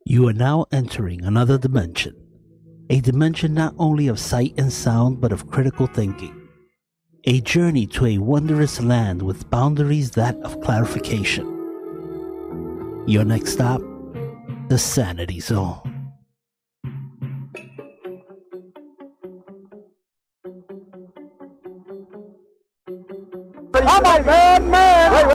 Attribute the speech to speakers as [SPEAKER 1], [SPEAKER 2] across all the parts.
[SPEAKER 1] You are now entering another dimension. A dimension not only of sight and sound, but of critical thinking. A journey to a wondrous land with boundaries that of clarification. Your next stop, the Sanity Zone.
[SPEAKER 2] Oh my God, man!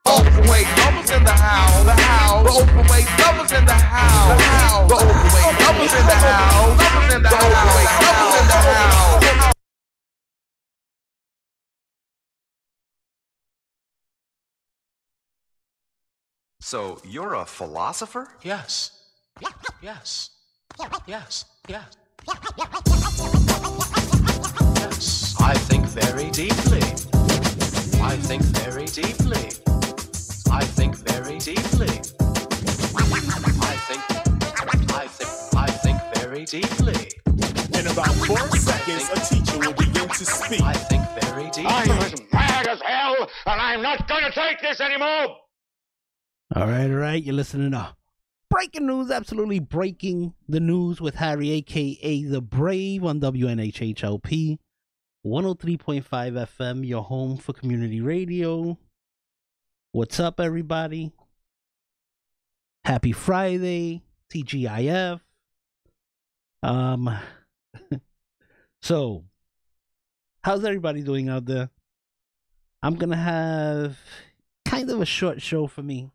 [SPEAKER 3] Overweight bubbles in the house, the house. The overweight bubbles in the house, the house. The overweight bubbles in the house, bubbles in the house, bubbles in the house.
[SPEAKER 4] So you're a philosopher?
[SPEAKER 5] Yes. Yes. Yes. Yes. Yes. I think very deeply. I think very deeply. I think very deeply. I think very deeply.
[SPEAKER 6] In about 4 seconds, a teacher will begin to speak.
[SPEAKER 5] I think very deeply.
[SPEAKER 2] I'm as mad as hell, and I'm not gonna take this anymore!
[SPEAKER 1] All right. You're listening to Breaking News, absolutely breaking the news with Harry, a.k.a. The Brave, on WNHHLP 103.5 FM, your home for community radio. What's up, everybody? Happy Friday, TGIF. So, how's everybody doing out there? I'm going to have kind of a short show for me,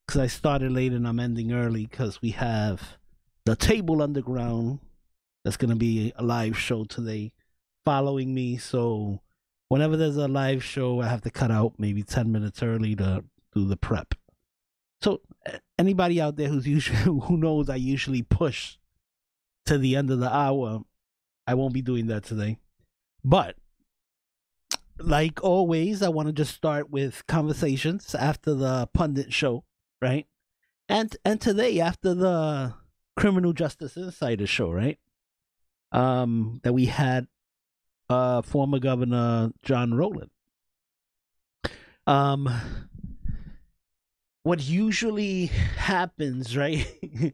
[SPEAKER 1] because I started late and I'm ending early, because we have the Table Underground. That's going to be a live show today following me. So whenever there's a live show, I have to cut out maybe 10 minutes early to do the prep. So anybody out there who knows I usually push to the end of the hour, I won't be doing that today. But like always, I want to just start with conversations after the pundit show. Right, and today after the Criminal Justice Insider show, right, that we had former Governor John Rowland. What usually happens, right,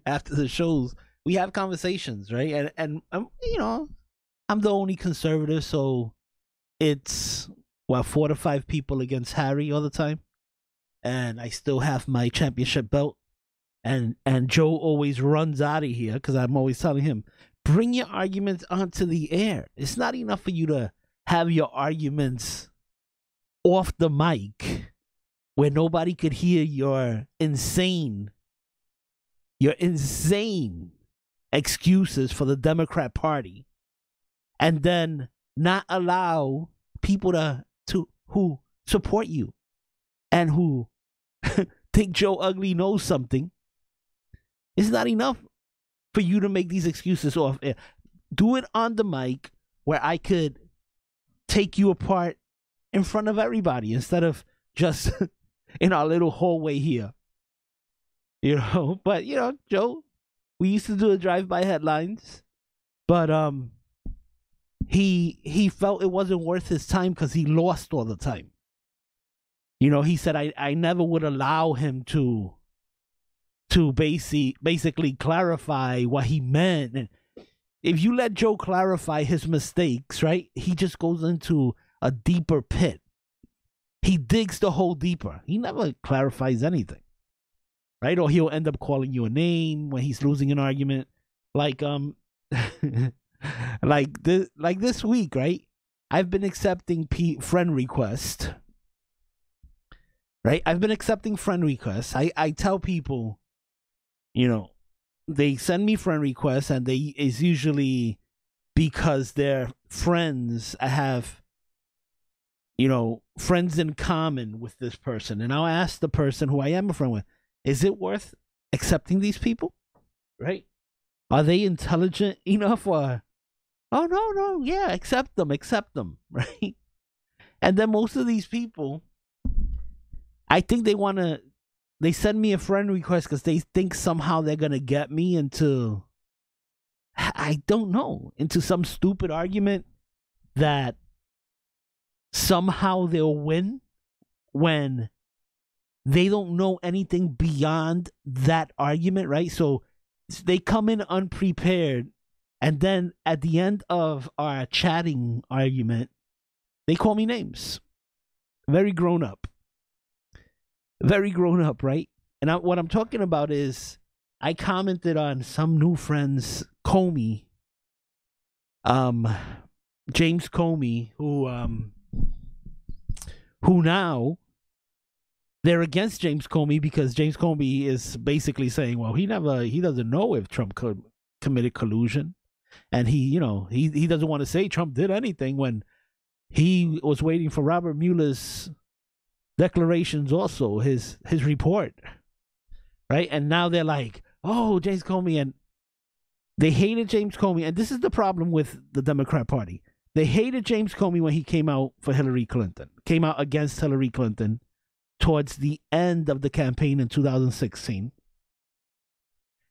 [SPEAKER 1] after the shows, we have conversations, right, and you know, I'm the only conservative, so it's 4 to 5 people against Harry all the time. And I still have my championship belt. And Joe always runs out of here because I'm always telling him, bring your arguments onto the air. It's not enough for you to have your arguments off the mic where nobody could hear your insane excuses for the Democrat Party, and then not allow people who support you and who think Joe Ugly knows something. It's not enough for you to make these excuses off air. Do it on the mic where I could take you apart in front of everybody instead of just in our little hallway here. You know, but you know, Joe, we used to do the drive-by headlines, but he felt it wasn't worth his time because he lost all the time. You know, he said, I never would allow him to basically clarify what he meant. And if you let Joe clarify his mistakes, right, he just goes into a deeper pit. He digs the hole deeper. He never clarifies anything, right? Or he'll end up calling you a name when he's losing an argument. Like like this week, right? I've been accepting friend requests. Right? I've been accepting friend requests. I tell people, you know, they send me friend requests, and it's usually because they're friends. I have, you know, friends in common with this person. And I'll ask the person who I am a friend with, is it worth accepting these people? Right? Are they intelligent enough? Or, oh, no, yeah, accept them, right? And then most of these people, I think they send me a friend request because they think somehow they're going to get me into I don't know, into some stupid argument that somehow they'll win when they don't know anything beyond that argument, right? So they come in unprepared, and then at the end of our chatting argument, they call me names. Very grown up. Very grown up, right? And what I'm talking about is I commented on some new friend's Comey, James Comey, who now they're against James Comey because James Comey is basically saying, well, he doesn't know if Trump committed collusion, and he doesn't want to say Trump did anything when he was waiting for Robert Mueller's declarations, also his report, right? And now they're like, oh, James Comey, and they hated James Comey, and this is the problem with the Democrat Party. They hated James Comey when he came out for Hillary Clinton, came out against Hillary Clinton towards the end of the campaign in 2016,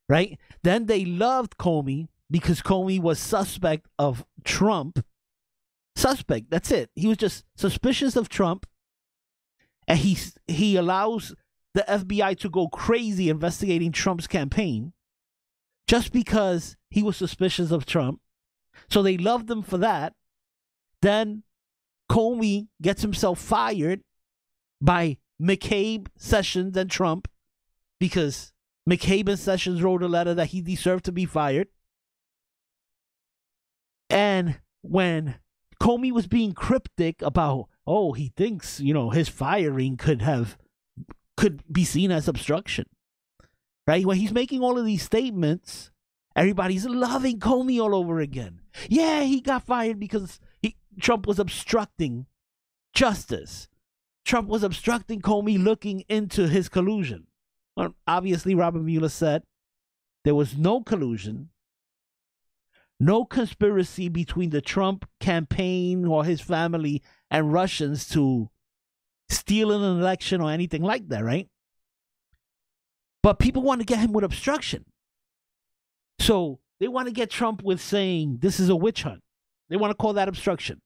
[SPEAKER 1] right? Then they loved Comey because Comey was suspect of Trump. Suspect, that's it. He was just suspicious of Trump, and he allows the FBI to go crazy investigating Trump's campaign just because he was suspicious of Trump. So they loved him for that. Then Comey gets himself fired by McCabe, Sessions, and Trump because McCabe and Sessions wrote a letter that he deserved to be fired. And when Comey was being cryptic about, oh, he thinks, his firing could be seen as obstruction, right? When he's making all of these statements, everybody's loving Comey all over again. Yeah, he got fired because Trump was obstructing justice. Trump was obstructing Comey looking into his collusion. Well, obviously, Robert Mueller said there was no collusion, no conspiracy between the Trump campaign or his family and Russians to steal an election or anything like that, right? But people want to get him with obstruction. So they want to get Trump with saying this is a witch hunt. They want to call that obstruction.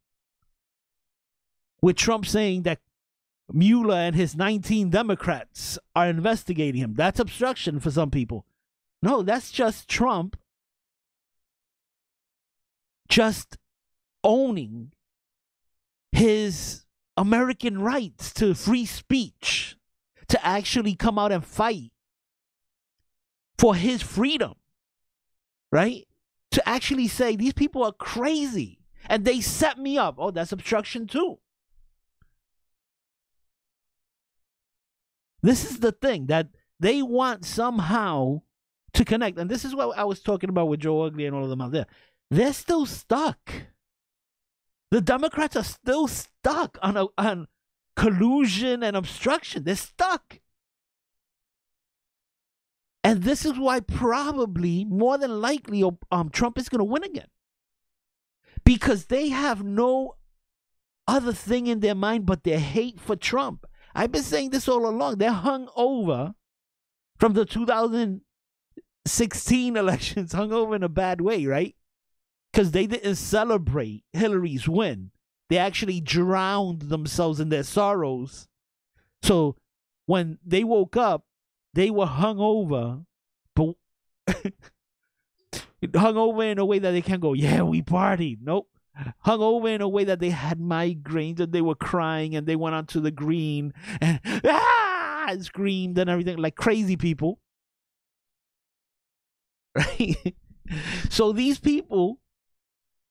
[SPEAKER 1] With Trump saying that Mueller and his 19 Democrats are investigating him. That's obstruction for some people. No, that's just Trump just owning his American rights to free speech, to actually come out and fight for his freedom, right? To actually say these people are crazy and they set me up. Oh, that's obstruction too. This is the thing that they want somehow to connect. And this is what I was talking about with Joe Ugly and all of them out there. They're still stuck. The Democrats are still stuck on collusion and obstruction. They're stuck. And this is why probably, more than likely, Trump is going to win again. Because they have no other thing in their mind but their hate for Trump. I've been saying this all along. They're hung over from the 2016 elections, hung over in a bad way, right? Because they didn't celebrate Hillary's win. They actually drowned themselves in their sorrows. So when they woke up, they were hung over, but hung over in a way that they can't go, yeah, we partied. Nope. Hung over in a way that they had migraines and they were crying and they went onto the green and screamed and everything like crazy people. Right? So these people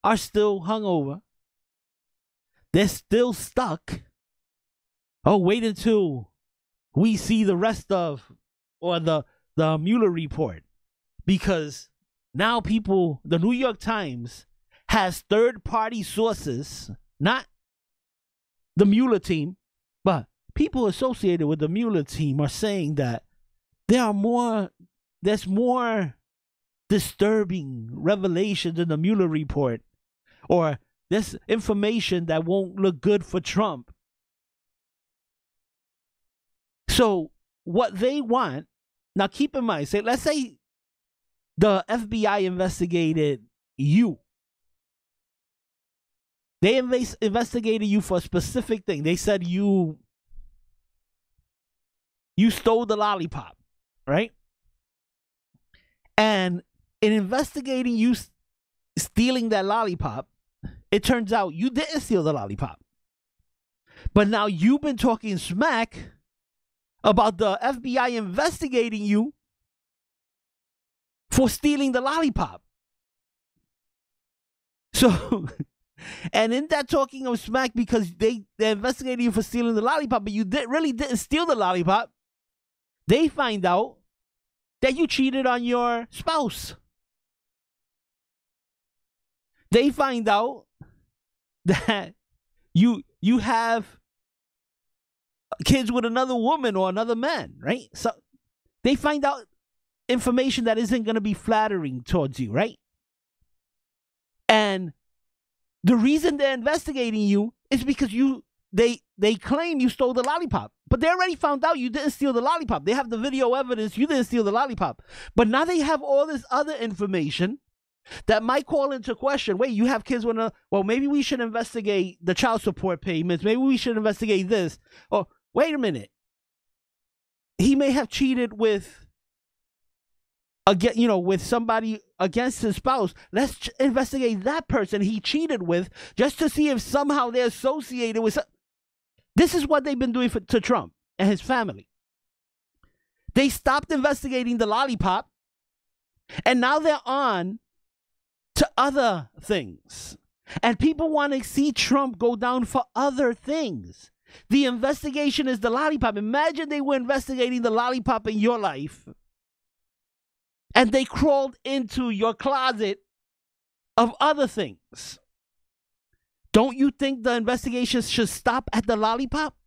[SPEAKER 1] are still hungover. They're still stuck. Oh, wait until we see the rest of, or the Mueller report. Because now people, the New York Times has third-party sources, not the Mueller team, but people associated with the Mueller team are saying that there's more disturbing revelations in the Mueller report, or there's information that won't look good for Trump. So what they want, now keep in mind, let's say the FBI investigated you. They investigated you for a specific thing. They said you stole the lollipop, right? And in investigating you stealing that lollipop, it turns out you didn't steal the lollipop. But now you've been talking smack about the FBI investigating you for stealing the lollipop. So, and in that talking of smack, because they're investigating you for stealing the lollipop, but you really didn't steal the lollipop, they find out that you cheated on your spouse. They find out that you have kids with another woman or another man, right? So they find out information that isn't going to be flattering towards you, right? And the reason they're investigating you is because they claim you stole the lollipop. But they already found out you didn't steal the lollipop. They have the video evidence you didn't steal the lollipop. But now they have all this other information that might call into question, wait, you have kids with well, maybe we should investigate the child support payments. Maybe we should investigate this. Or, wait a minute. He may have cheated with somebody against his spouse. Let's investigate that person he cheated with just to see if somehow they're associated with. This is what they've been doing to Trump and his family. They stopped investigating the lollipop, and now they're on to other things. And people want to see Trump go down for other things. The investigation is the lollipop. Imagine they were investigating the lollipop in your life, and they crawled into your closet of other things. Don't you think the investigation should stop at the lollipop?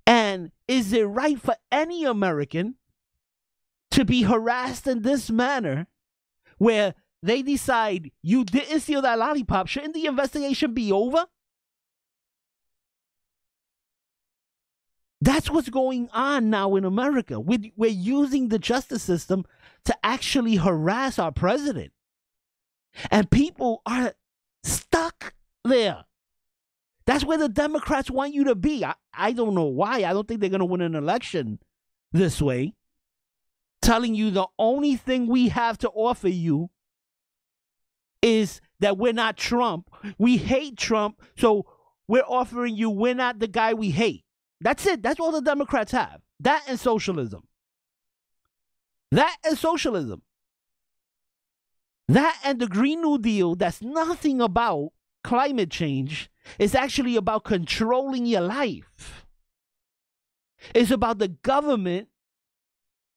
[SPEAKER 1] And is it right for any American to be harassed in this manner, where they decide you didn't steal that lollipop? Shouldn't the investigation be over? That's what's going on now in America. We're using the justice system to actually harass our president. And people are stuck there. That's where the Democrats want you to be. I don't know why. I don't think they're going to win an election this way. Telling you the only thing we have to offer you is that we're not Trump. We hate Trump, so we're offering you we're not the guy we hate. That's it. That's all the Democrats have. That and socialism. That and socialism. That and the Green New Deal, that's nothing about climate change. It's actually about controlling your life. It's about the government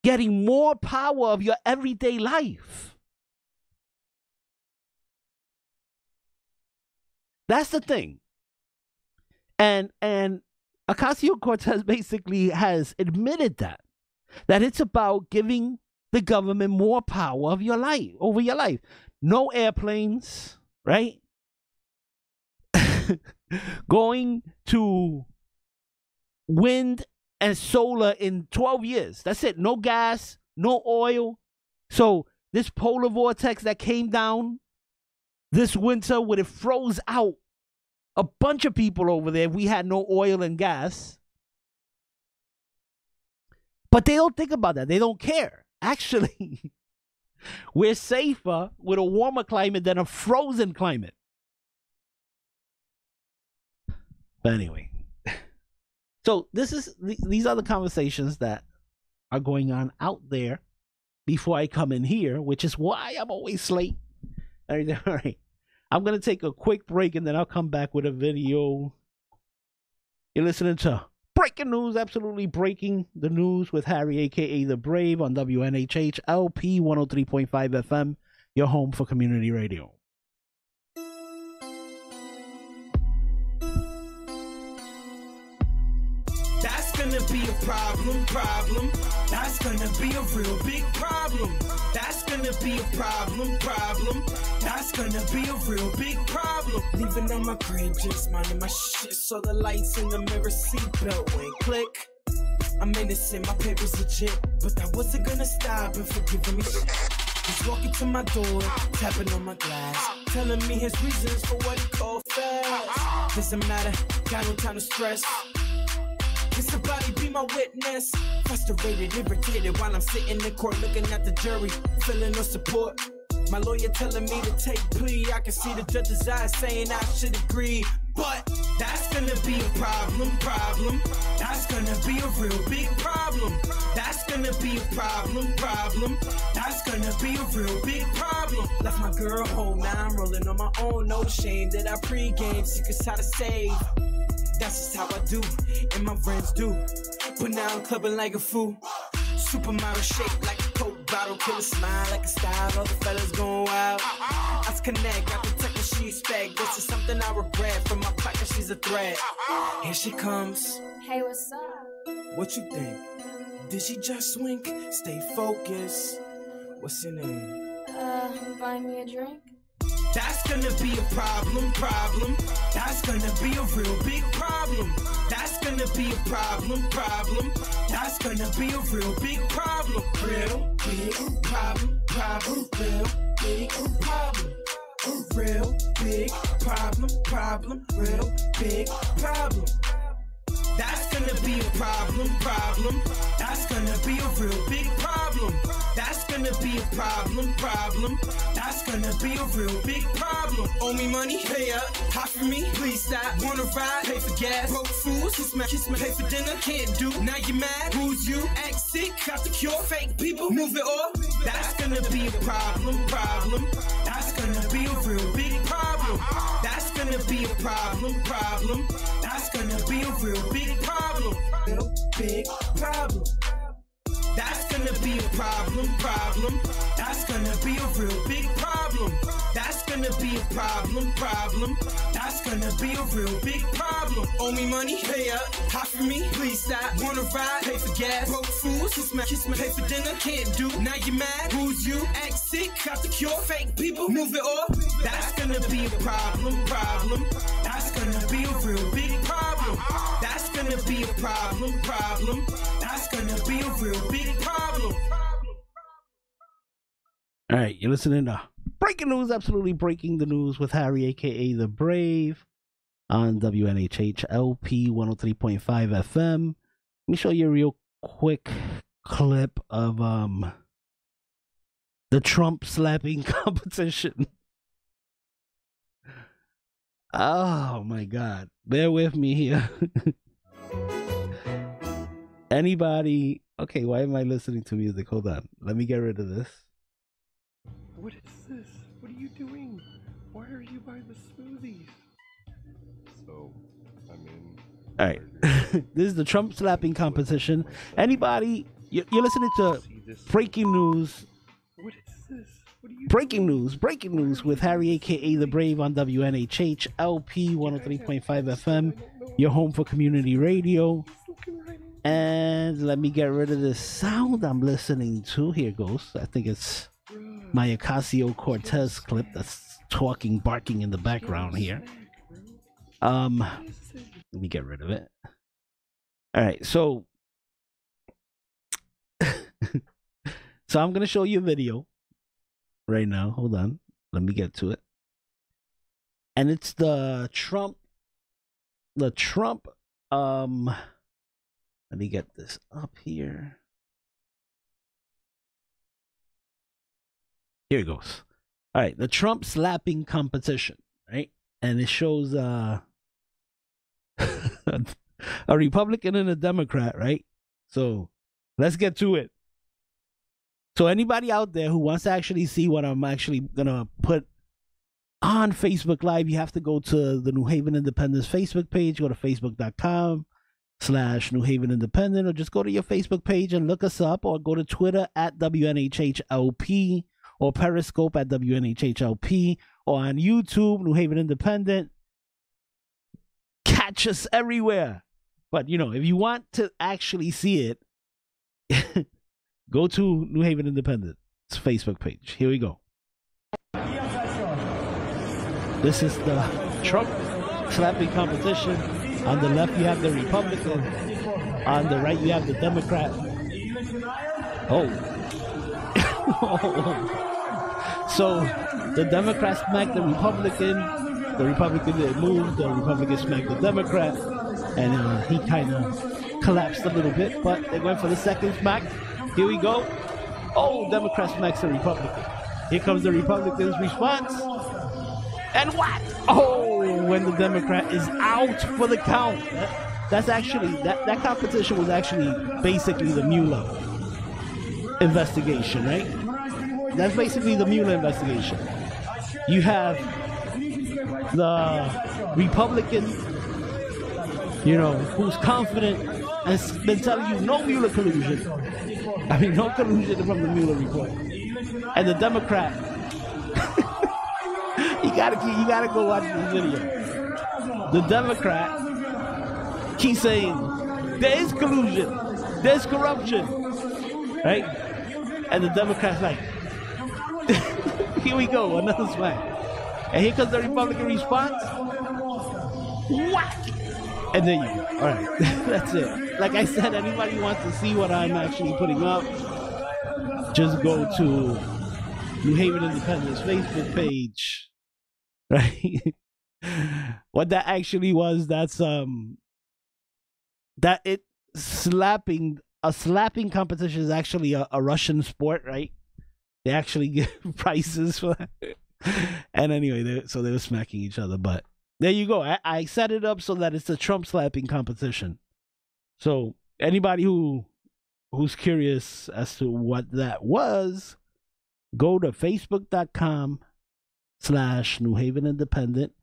[SPEAKER 1] getting more power of your everyday life. That's the thing. And Ocasio-Cortez basically has admitted that it's about giving the government more power of your life, over your life. No airplanes, right? Going to wind and solar in 12 years. That's it. No gas, no oil. So this polar vortex that came down this winter would have froze out a bunch of people over there if we had no oil and gas. But they don't think about that. They don't care. Actually, we're safer with a warmer climate than a frozen climate. But anyway, so these are the conversations that are going on out there before I come in here, which is why I'm always late. All right. I'm going to take a quick break and then I'll come back with a video. You're listening to Breaking News, absolutely breaking the news with Harry, a.k.a. The Brave, on WNHH LP 103.5 FM, your home for community radio.
[SPEAKER 7] That's gonna be a problem. That's gonna be a real big problem. That's gonna be a problem. That's gonna be a real big problem. Leaving on my crib, just minding my shit, so the lights in the mirror seatbelt went click. I'm innocent, my paper's legit, but that wasn't gonna stop him from giving me shit. He's walking to my door, tapping on my glass, telling me his reasons for what he called fast. Doesn't matter, got no time to stress. Can somebody be my witness? Frustrated, irritated while I'm sitting in court looking at the jury, feeling no support. My lawyer telling me to take plea. I can see the judge's eyes saying I should agree. But that's gonna be a problem. That's gonna be a real big problem. That's gonna be a problem. That's gonna be a real big problem. Left my girl home, now I'm rolling on my own. No shame that I pregame secrets how to save. That's just how I do, and my friends do. But now I'm clubbing like a fool. Supermodel shaped like a Coke bottle, killer smile like a style. All the fellas going wild. Us connect, I protect what she expect. This is something I regret. From my pocket, she's a threat. Here she comes.
[SPEAKER 8] Hey, what's up?
[SPEAKER 7] What you think? Did she just wink? Stay focused. What's your name?
[SPEAKER 8] Buy me a drink?
[SPEAKER 7] That's gonna be a problem. That's gonna be a real big problem. That's gonna be a problem. That's gonna be a real big problem. Real big problem. Real big problem. Real big problem. Real big problem. That's gonna be a problem. That's gonna be a real big problem. That's gonna be a problem. That's gonna be a real big problem. Owe me money, pay up, hot for me, please stop. Wanna ride, pay for gas, broke fools, kiss my, pay for dinner, can't do. Now you mad, who's you? Act sick, got the cure, fake people, move it off. That's gonna be a problem. That's gonna be a real big problem. That's gonna be a problem. That's gonna be a real big problem. Real big problem. That's gonna be a problem. That's gonna be a real big problem. That's gonna be a problem. That's gonna be a real big problem. Owe me money, pay up, hot for me, please stop. Wanna ride, pay for gas, broke fools, kiss my, pay for dinner, can't do. Now you mad, who's you? Act sick, got the cure, fake people, move it off. That's gonna be a problem. That's gonna be a real big problem. That's gonna be a problem. That's gonna be a real big problem.
[SPEAKER 1] All right, you're listening to Breaking News, absolutely breaking the news with Harry, aka The Brave, on WNHH LP 103.5 FM. Let me show you a real quick clip of the Trump slapping competition. Oh my God. Bear with me here. Anybody? Okay, why am I listening to music? Hold on. Let me get rid of this.
[SPEAKER 9] What is this? What are you doing? Why are you by the smoothies? So, I'm in.
[SPEAKER 1] All right. This is the Trump slapping competition. Anybody? You're listening to Breaking News.
[SPEAKER 9] What is this? What are you
[SPEAKER 1] Breaking news with Harry, aka The Brave, on WNHH LP 103.5 FM, your home for community radio. And let me get rid of this sound I'm listening to. Here goes. I think it's my Ocasio-Cortez clip that's talking, barking in the background here. Let me get rid of it. All right, so I'm gonna show you a video right now. Hold on, let me get to it. And it's the Trump. Let me get this up here. Here it goes. All right, the Trump slapping competition, right? And it shows a Republican and a Democrat, right? So let's get to it. So anybody out there who wants to actually see what I'm actually gonna put on Facebook Live, you have to go to the New Haven Independence Facebook page. Go to facebook.com/New Haven Independent, or just go to your Facebook page and look us up, or go to Twitter at WNHHLP, or Periscope at WNHHLP, or on YouTube, New Haven Independent. Catch us everywhere. But, you know, if you want to actually see it, go to New Haven Independent's Facebook page. Here we go. This is the Trump slapping competition. On the left, you have the Republican. On the right, you have the Democrat. Oh. So the Democrat smacked the Republican. The Republican didn't move. The Republican smacked the Democrat. And he kind of collapsed a little bit. But they went for the second smack. Here we go. Oh, Democrat smacks the Republican. Here comes the Republican's response. And what? Oh, when the Democrat is out for the count. That's actually, that competition was actually basically the Mueller investigation, right? That's basically the Mueller investigation. You have the Republican, you know, who's confident and has been telling you no Mueller collusion. I mean, no collusion from the Mueller report. And the Democrat, you gotta go watch this video. The Democrat keeps saying there is collusion, there's corruption, right? And the Democrat's like, here we go, another smack. And here comes the Republican response. What? And then you go. All right, that's it. Like I said, anybody wants to see what I'm actually putting up, just go to New Haven Independent's Facebook page, right? What that actually was, that's that it slapping competition is actually a Russian sport, right? They actually give prizes for that. And anyway, so they were smacking each other. But there you go. I set it up so that it's a Trump slapping competition. So anybody who's curious as to what that was, go to facebook.com/New Haven Independent.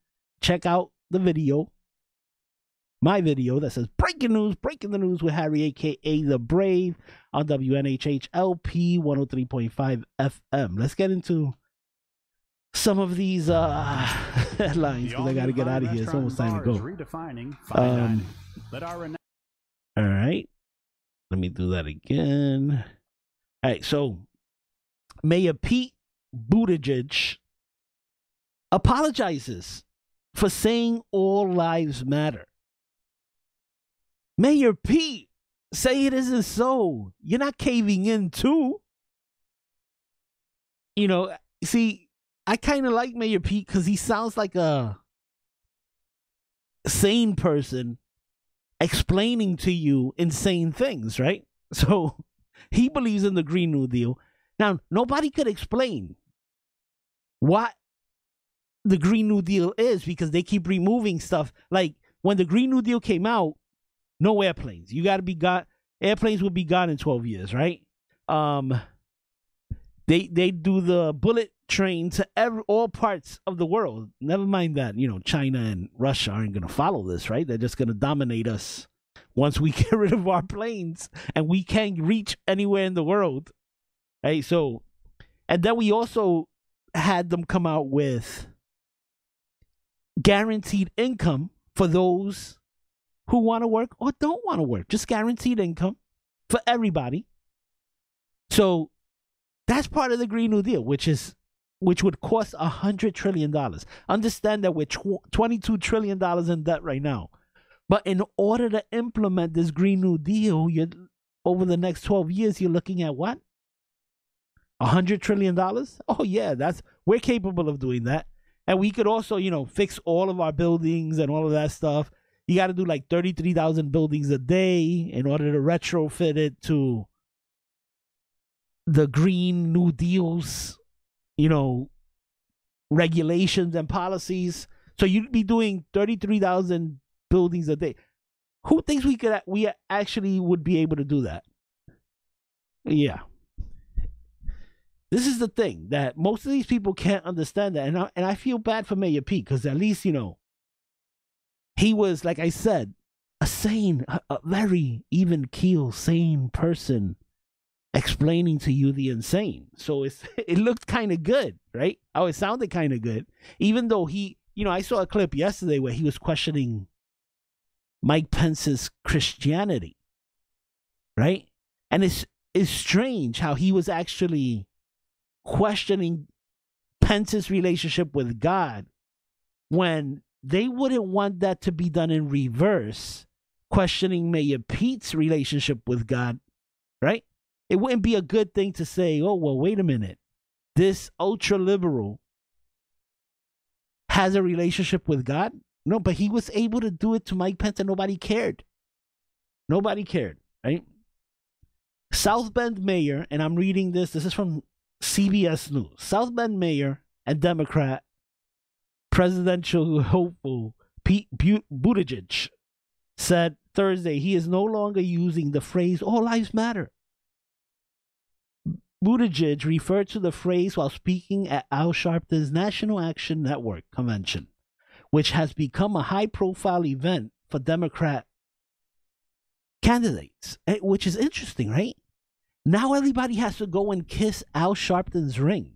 [SPEAKER 1] Check out the video. My video that says breaking the news with Harry, a.k.a. The Brave, on WNHH LP 103.5 FM. Let's get into some of these headlines because I got to get out of here. It's almost time to go. All right. Let me do that again. All right. So, Mayor Pete Buttigieg apologizes for saying all lives matter. Mayor Pete, say it isn't so. You're not caving in too. You know, see, I kind of like Mayor Pete because he sounds like a sane person explaining to you insane things, right? So he believes in the Green New Deal. Now, nobody could explain what the Green New Deal is because they keep removing stuff. Like when the Green New Deal came out, no airplanes. You got to be gone. Airplanes will be gone in 12 years, right? They do the bullet train to all parts of the world. Never mind that, you know, China and Russia aren't going to follow this, right? They're just going to dominate us once we get rid of our planes and we can't reach anywhere in the world, right? So, and then we also had them come out with guaranteed income for those who want to work or don't want to work. Just guaranteed income for everybody. So that's part of the Green New Deal, which would cost $100 trillion. Understand that we're $22 trillion in debt right now. But in order to implement this Green New Deal, over the next 12 years, you're looking at what? $100 trillion? Oh yeah, we're capable of doing that. And we could also, you know, fix all of our buildings and all of that stuff. You got to do like 33,000 buildings a day in order to retrofit it to the Green New Deal's, you know, regulations and policies. So you'd be doing 33,000 buildings a day. Who thinks we actually would be able to do that? Yeah. This is the thing that most of these people can't understand that. And I feel bad for Mayor Pete because at least, you know, he was, like I said, a very even keel, sane person explaining to you the insane. So it looked kind of good, right? Oh, it sounded kind of good. Even though he, you know, I saw a clip yesterday where he was questioning Mike Pence's Christianity, right? And it's strange how he was actually questioning Pence's relationship with God when they wouldn't want that to be done in reverse questioning Mayor Pete's relationship with God, right? It wouldn't be a good thing to say, oh, well, wait a minute. This ultra-liberal has a relationship with God? No, but he was able to do it to Mike Pence and nobody cared. Nobody cared, right? South Bend mayor, and I'm reading this is from CBS News. South Bend mayor and Democrat presidential hopeful Pete Buttigieg said Thursday he is no longer using the phrase all lives matter. Buttigieg referred to the phrase while speaking at Al Sharpton's National Action Network convention, which has become a high-profile event for Democrat candidates, which is interesting, right? Now everybody has to go and kiss Al Sharpton's ring,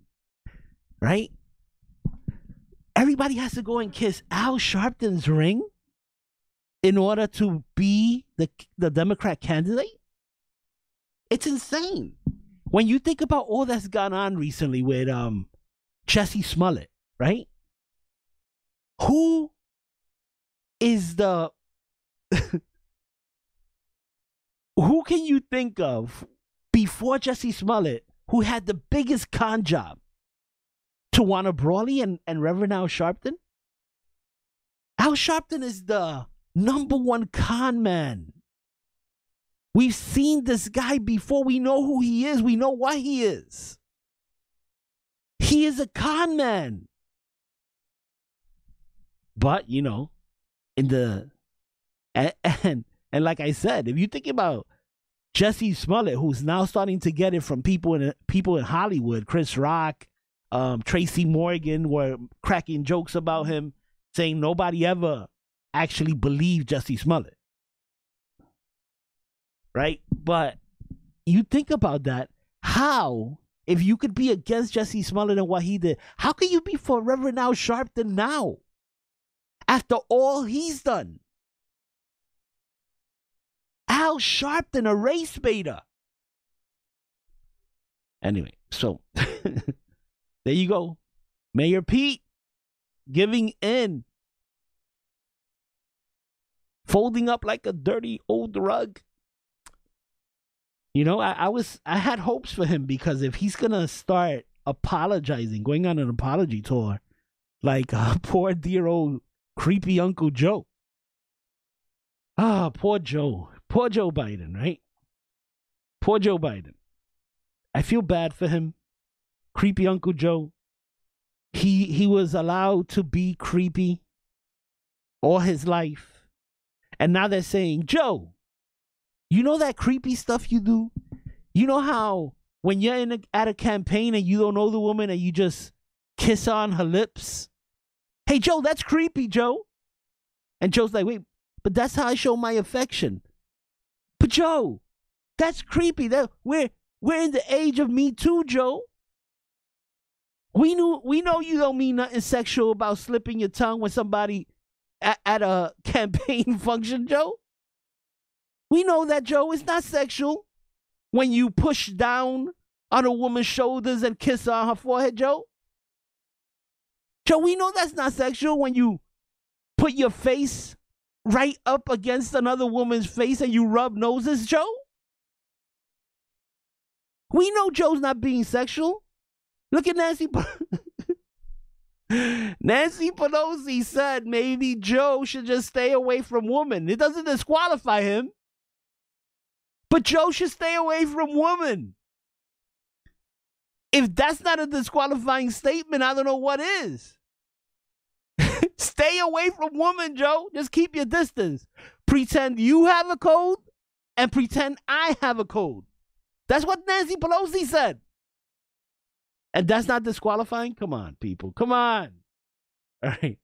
[SPEAKER 1] right? Everybody has to go and kiss Al Sharpton's ring in order to be the Democrat candidate? It's insane. When you think about all that's gone on recently with Jussie Smollett, right? Who is the who can you think of before Jussie Smollett who had the biggest con job? Tawana Brawley and Reverend Al Sharpton? Al Sharpton is the #1 con man. We've seen this guy before. We know who he is. We know why he is. He is a con man. But, you know, and like I said, if you think about Jussie Smollett, who's now starting to get it from people in Hollywood, Chris Rock, Tracy Morgan were cracking jokes about him, saying nobody ever actually believed Jussie Smollett. Right? But you think about that. How, if you could be against Jussie Smollett and what he did, how can you be for Reverend Al Sharpton now? After all he's done. Al Sharpton, a race baiter. Anyway, so there you go. Mayor Pete giving in. Folding up like a dirty old rug. You know, I had hopes for him because if he's going to start apologizing, going on an apology tour, like poor dear old creepy Uncle Joe. Ah, poor Joe. Poor Joe Biden, right? Poor Joe Biden. I feel bad for him. Creepy Uncle Joe. He was allowed to be creepy all his life. And now they're saying, Joe, you know that creepy stuff you do? You know how when you're at a campaign and you don't know the woman and you just kiss on her lips? Hey, Joe, that's creepy, Joe. And Joe's like, wait, but that's how I show my affection. But Joe, that's creepy. We're in the age of Me Too, Joe. We know you don't mean nothing sexual about slipping your tongue when somebody at a campaign function, Joe. We know that, Joe. It's not sexual when you push down on a woman's shoulders and kiss on her forehead, Joe. Joe, we know that's not sexual when you put your face right up against another woman's face and you rub noses, Joe. We know Joe's not being sexual. Look at Nancy. Nancy Pelosi said maybe Joe should just stay away from women. It doesn't disqualify him. But Joe should stay away from women. If that's not a disqualifying statement, I don't know what is. Stay away from women, Joe. Just keep your distance. Pretend you have a code and pretend I have a code. That's what Nancy Pelosi said. And that's not disqualifying? Come on, people. Come on. All right.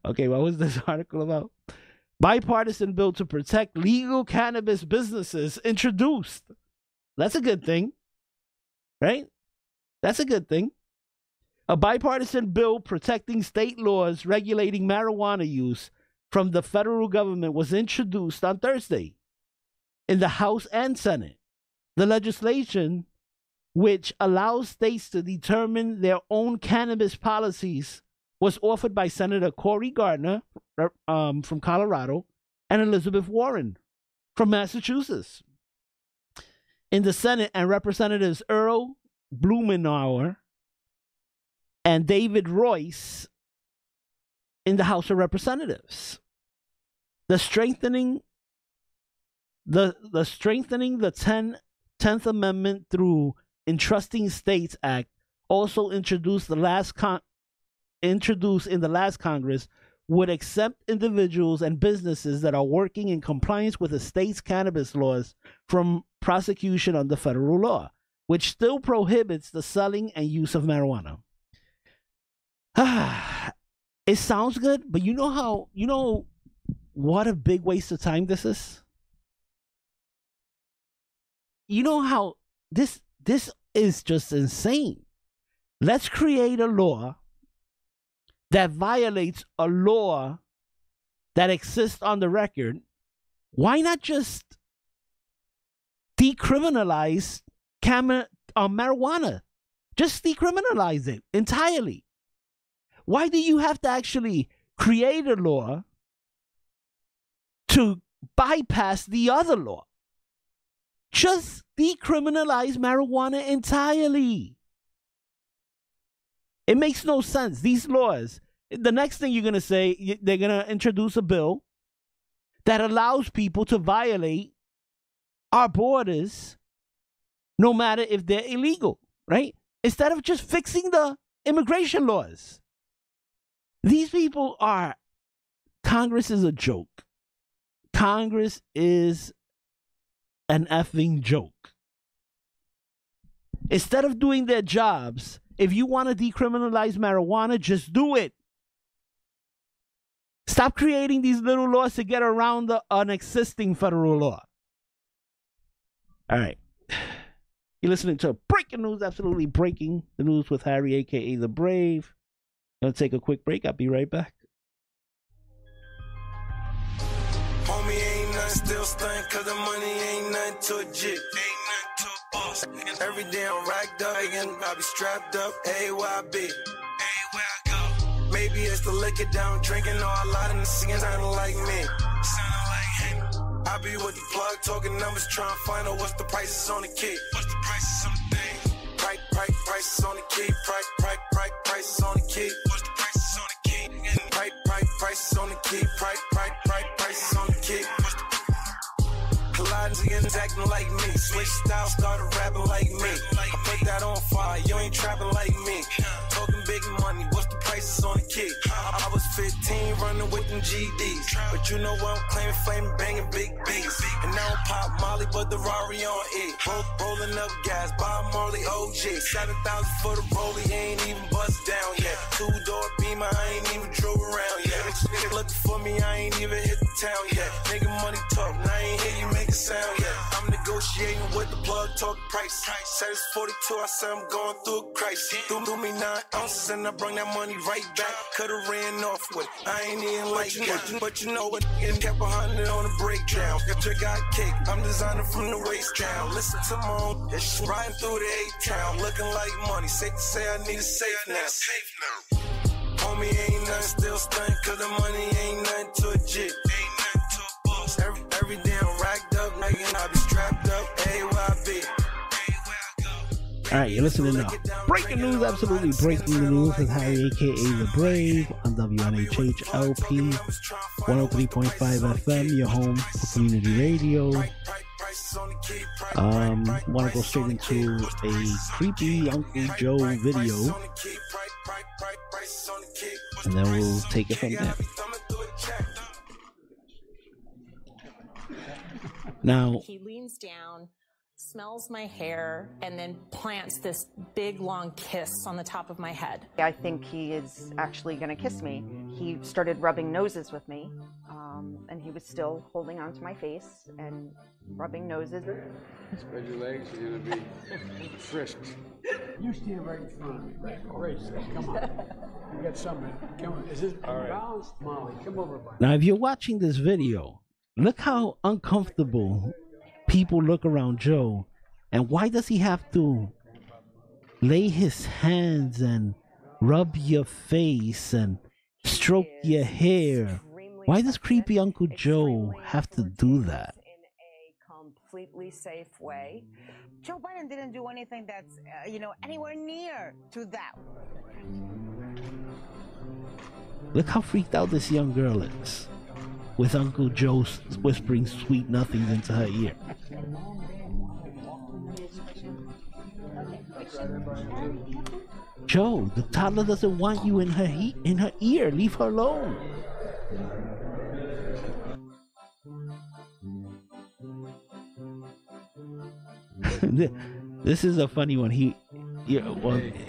[SPEAKER 1] Okay, what was this article about? Bipartisan bill to protect legal cannabis businesses introduced. That's a good thing. Right? That's a good thing. A bipartisan bill protecting state laws regulating marijuana use from the federal government was introduced on Thursday in the House and Senate. The legislation, which allows states to determine their own cannabis policies, was offered by Senator Cory Gardner from Colorado and Elizabeth Warren from Massachusetts. In the Senate, and Representatives Earl Blumenauer and David Royce in the House of Representatives. The strengthening the 10th Amendment through Entrusting States Act, also introduced in the last Congress, would accept individuals and businesses that are working in compliance with the state's cannabis laws from prosecution under federal law, which still prohibits the selling and use of marijuana. It sounds good, but you know what a big waste of time this is? You know how this is just insane. Let's create a law that violates a law that exists on the record. Why not just decriminalize marijuana? Just decriminalize it entirely. Why do you have to actually create a law to bypass the other law? Just decriminalize marijuana entirely. It makes no sense. These laws, the next thing you're going to say, they're going to introduce a bill that allows people to violate our borders no matter if they're illegal, right? Instead of just fixing the immigration laws. These people are, Congress is a joke. Congress is an effing joke. Instead of doing their jobs, if you want to decriminalize marijuana, just do it. Stop creating these little laws to get around an existing federal law. All right. You're listening to Breaking News, absolutely breaking the news with Harry, a.k.a. The Brave. Gonna take a quick break. I'll be right back.
[SPEAKER 7] Homie ain't nothing, still stink, cause the money ain't nothing to a jig. Ain't nothing to a boss. Every day I'm racked up, and I be strapped up, AYB. Everywhere I go. Maybe it's the liquor down, drinking all a lot of the singing sounding like me. Sounding like him. I be with the plug, talking numbers, trying to find out what's the prices on the key. What's the prices on the thing? Prices on the key. Prices on the key. What's the prices on the key? Prices on the key. Prices on the key. Colliding against acting like me. Switch style, started rapping like me. I put that on fire, you ain't trapping like me. Talking big money, what's the prices on the key? I was 15 running with them GDs. But you know what I'm claiming, flaming, banging big B's. And now I'm pop Molly, but the Rari on E. Rolling up gas, Bob Marley OG. 7,000 for the rollie, ain't even bust down yet. 2-door Beamer, I ain't even drove around yet. Nigga looking for me, I ain't even hit the town yet. Nigga money talk, now I ain't hear you make a sound yet. I'm negotiating with the plug, talk price. Said it's 42, I said I'm going through a crisis. Threw me 9 ounces and I bring that money right back. Could've ran off with it, I ain't even like that. But you know what, and kept 100 on the breakdown. Got your got cake, I'm designing from the waist down. Listen to my own, it's riding through the A-town. Looking like money, safe to say I need a safe now. Homie ain't nothing, still stink, cause the money ain't nothing to a jig. Ain't nothing to a boss. Every day I'm racked up, nigga, I be strapped up, AYB.
[SPEAKER 1] All right, you're listening now. Breaking news, absolutely breaking the news with Harry, a.k.a. The Brave, on WNHHLP 103.5 FM, your home for community radio. Want to go straight into a creepy Uncle Joe video, and then we'll take it from there. Now,
[SPEAKER 10] he leans down, smells my hair, and then plants this big long kiss on the top of my head.
[SPEAKER 11] I think he is actually going to kiss me. He started rubbing noses with me, and he was still holding onto my face and rubbing noses.
[SPEAKER 12] Spread your legs, you're going to be frisked. You stand right in front of me. Right, come on. You got something. Come on. Is this balanced? Molly, come over.
[SPEAKER 1] Now, if you're watching this video, look how uncomfortable people look around Joe, and why does he have to lay his hands and rub your face and stroke your hair Why does creepy Uncle Joe have to do that?
[SPEAKER 13] Completely safe way. Joe Biden didn't do anything that's, anywhere near to that.
[SPEAKER 1] Look how freaked out this young girl is, with Uncle Joe whispering sweet nothings into her ear. Joe, the toddler doesn't want you in her ear. Leave her alone. This is a funny one. It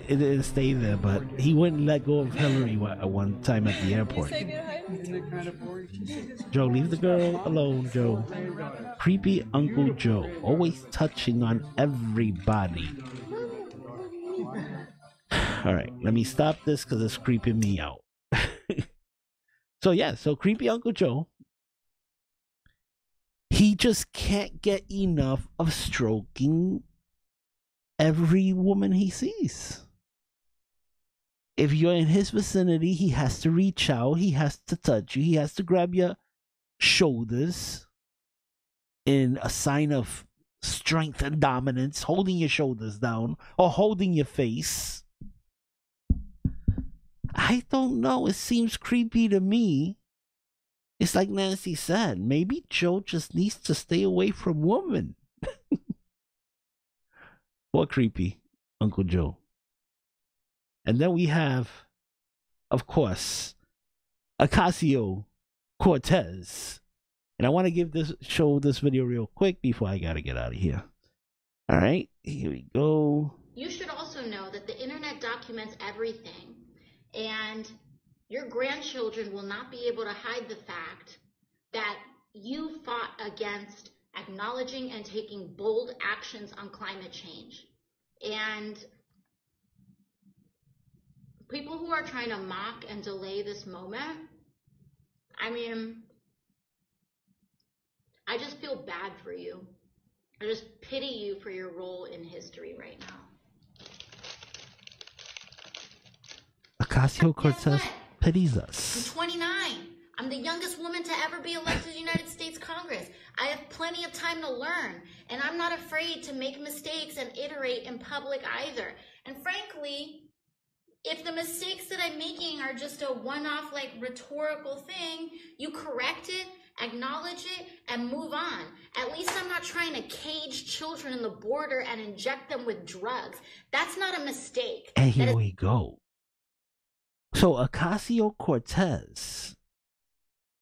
[SPEAKER 1] didn't stay there, but he wouldn't let go of Hillary one time at the airport. Joe, leave the girl alone, Joe. Creepy Uncle Joe, always touching on everybody. Alright, let me stop this because it's creeping me out. So creepy Uncle Joe, he just can't get enough of stroking every woman he sees. If you're in his vicinity, he has to reach out, he has to touch you, he has to grab your shoulders in a sign of strength and dominance, holding your shoulders down or holding your face. I don't know, it seems creepy to me. It's like Nancy said, maybe Joe just needs to stay away from women. What creepy Uncle Joe. And then we have, of course, Ocasio-Cortez. And I want to show this video real quick before I gotta get out of here. All right, here we go.
[SPEAKER 14] You should also know that the internet documents everything, and your grandchildren will not be able to hide the fact that you fought against acknowledging and taking bold actions on climate change. And people who are trying to mock and delay this moment, I mean, I just feel bad for you. I just pity you for your role in history right now.
[SPEAKER 1] Ocasio-Cortez pities us.
[SPEAKER 14] I'm 29. I'm the youngest woman to ever be elected to the United States Congress. I have plenty of time to learn, and I'm not afraid to make mistakes and iterate in public either. And frankly, if the mistakes that I'm making are just a one-off, like, rhetorical thing, you correct it, acknowledge it, and move on. At least I'm not trying to cage children in the border and inject them with drugs. That's not a mistake.
[SPEAKER 1] And here we go. So Ocasio-Cortez,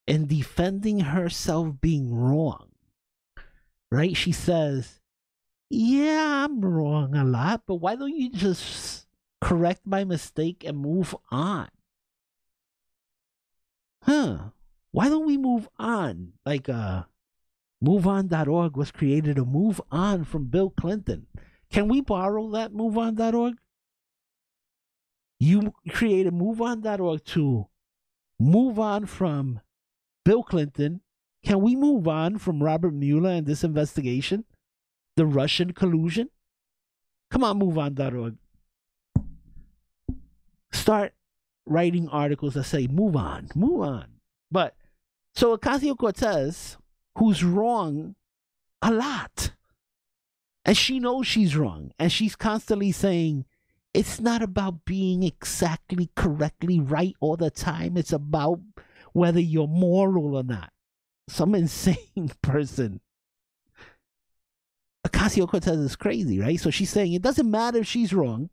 [SPEAKER 1] in defending herself being wrong, right? She says, yeah, I'm wrong a lot, but why don't you just correct my mistake and move on? Why don't we move on? Like, MoveOn.org was created to move on from Bill Clinton. Can we borrow that, MoveOn.org? You created MoveOn.org to move on from Bill Clinton. Can we move on from Robert Mueller and this investigation? The Russian collusion? Come on, MoveOn.org. Start writing articles that say, move on, move on. But, so Ocasio-Cortez, who's wrong a lot, and she knows she's wrong, and she's constantly saying, it's not about being exactly correctly right all the time. It's about whether you're moral or not. Some insane person. Ocasio-Cortez is crazy, right? So she's saying it doesn't matter if she's wrong.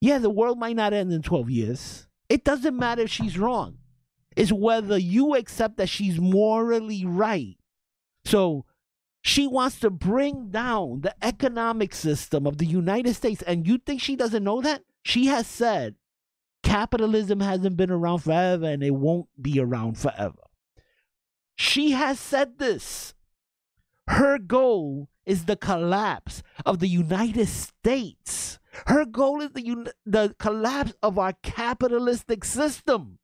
[SPEAKER 1] Yeah, the world might not end in 12 years. It doesn't matter if she's wrong. It's whether you accept that she's morally right. So she wants to bring down the economic system of the United States. And you think she doesn't know that? She has said capitalism hasn't been around forever and it won't be around forever. She has said this. Her goal is the collapse of the United States. Her goal is the collapse of our capitalistic system.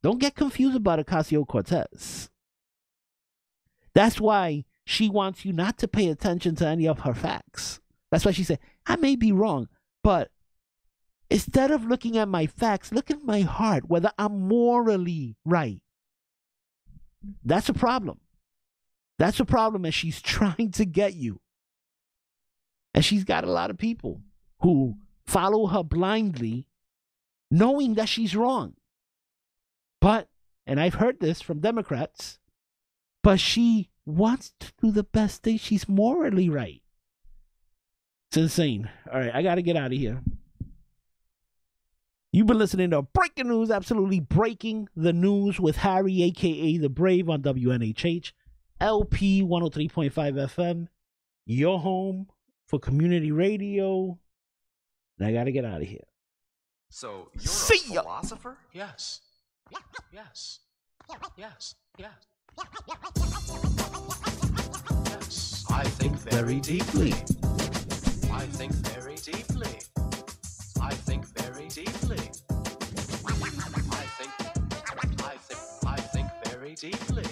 [SPEAKER 1] Don't get confused about Ocasio-Cortez. That's why she wants you not to pay attention to any of her facts. That's why she said, I may be wrong, but Instead of looking at my facts, look at my heart, whether I'm morally right. That's a problem. That's a problem, and she's trying to get you. And she's got a lot of people who follow her blindly, knowing that she's wrong. But, and I've heard this from Democrats, but she wants to do the best thing. She's morally right. It's insane. All right, I got to get out of here. You've been listening to Breaking News, absolutely breaking the news with Harry, a.k.a. The Brave, on WNHH, LP 103.5 FM, your home for community radio. And I got to get out of here.
[SPEAKER 4] So you're a philosopher?
[SPEAKER 5] Yes. Yes. Yes. Yes. Yes.
[SPEAKER 4] I think very deeply.
[SPEAKER 5] I think very deeply. I think very deeply. I think very deeply.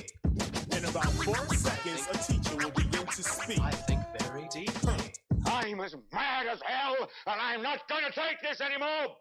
[SPEAKER 6] In about 4 seconds, a teacher will begin to speak.
[SPEAKER 5] I think very deeply.
[SPEAKER 2] I'm as mad as hell, and I'm not gonna take this anymore!